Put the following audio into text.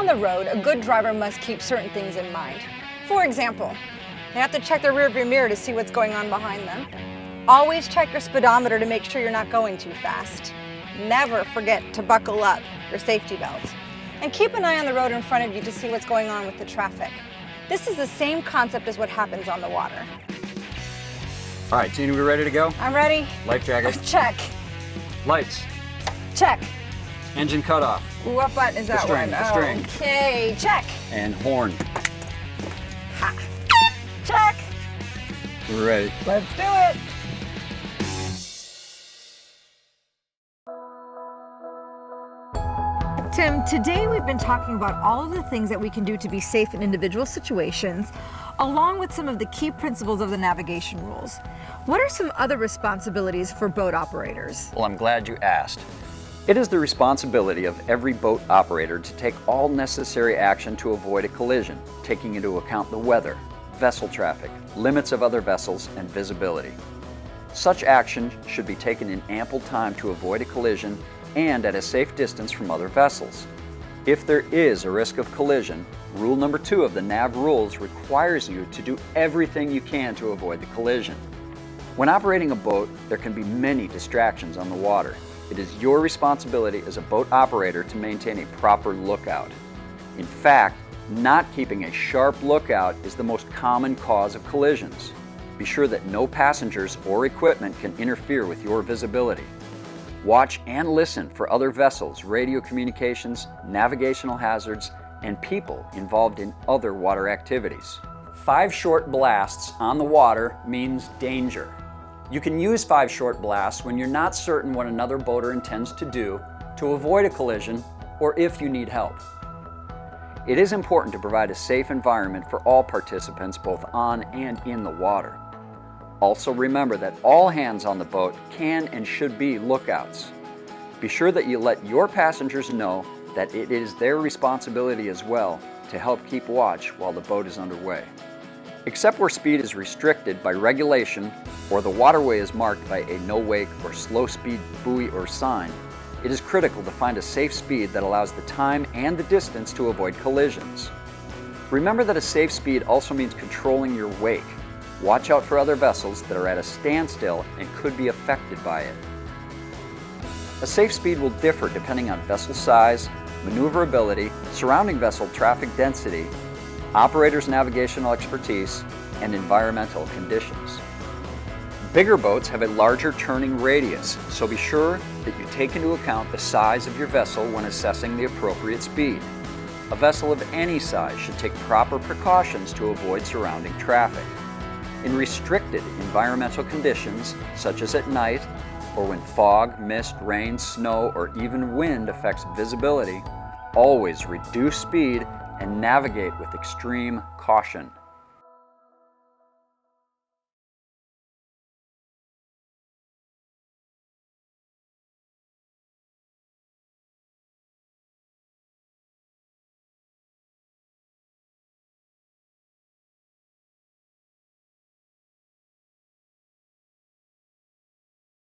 the road, a good driver must keep certain things in mind. For example, they have to check their rearview mirror to see what's going on behind them. Always check your speedometer to make sure you're not going too fast. Never forget to buckle up your safety belt. And keep an eye on the road in front of you to see what's going on with the traffic. This is the same concept as what happens on the water. All right, Tina, we ready to go? I'm ready. Life jacket. Check. Lights. Check. Engine cutoff. What button is that string, one? the string. Okay, check. And horn. Ha. Check. We're ready. Let's do it. Tim, today we've been talking about all of the things that we can do to be safe in individual situations, along with some of the key principles of the navigation rules. What are some other responsibilities for boat operators? Well, I'm glad you asked. It is the responsibility of every boat operator to take all necessary action to avoid a collision, taking into account the weather, vessel traffic, limits of other vessels, and visibility. Such action should be taken in ample time to avoid a collision and at a safe distance from other vessels. If there is a risk of collision, rule number 2 of the NAV rules requires you to do everything you can to avoid the collision. When operating a boat, there can be many distractions on the water. It is your responsibility as a boat operator to maintain a proper lookout. In fact, not keeping a sharp lookout is the most common cause of collisions. Be sure that no passengers or equipment can interfere with your visibility. Watch and listen for other vessels, radio communications, navigational hazards, and people involved in other water activities. 5 short blasts on the water means danger. You can use 5 short blasts when you're not certain what another boater intends to do to avoid a collision or if you need help. It is important to provide a safe environment for all participants both on and in the water. Also remember that all hands on the boat can and should be lookouts. Be sure that you let your passengers know that it is their responsibility as well to help keep watch while the boat is underway. Except where speed is restricted by regulation or the waterway is marked by a no-wake or slow-speed buoy or sign, it is critical to find a safe speed that allows the time and the distance to avoid collisions. Remember that a safe speed also means controlling your wake. Watch out for other vessels that are at a standstill and could be affected by it. A safe speed will differ depending on vessel size, maneuverability, surrounding vessel traffic density, operator's navigational expertise, and environmental conditions. Bigger boats have a larger turning radius, so be sure that you take into account the size of your vessel when assessing the appropriate speed. A vessel of any size should take proper precautions to avoid surrounding traffic. In restricted environmental conditions, such as at night, or when fog, mist, rain, snow, or even wind affects visibility, always reduce speed and navigate with extreme caution.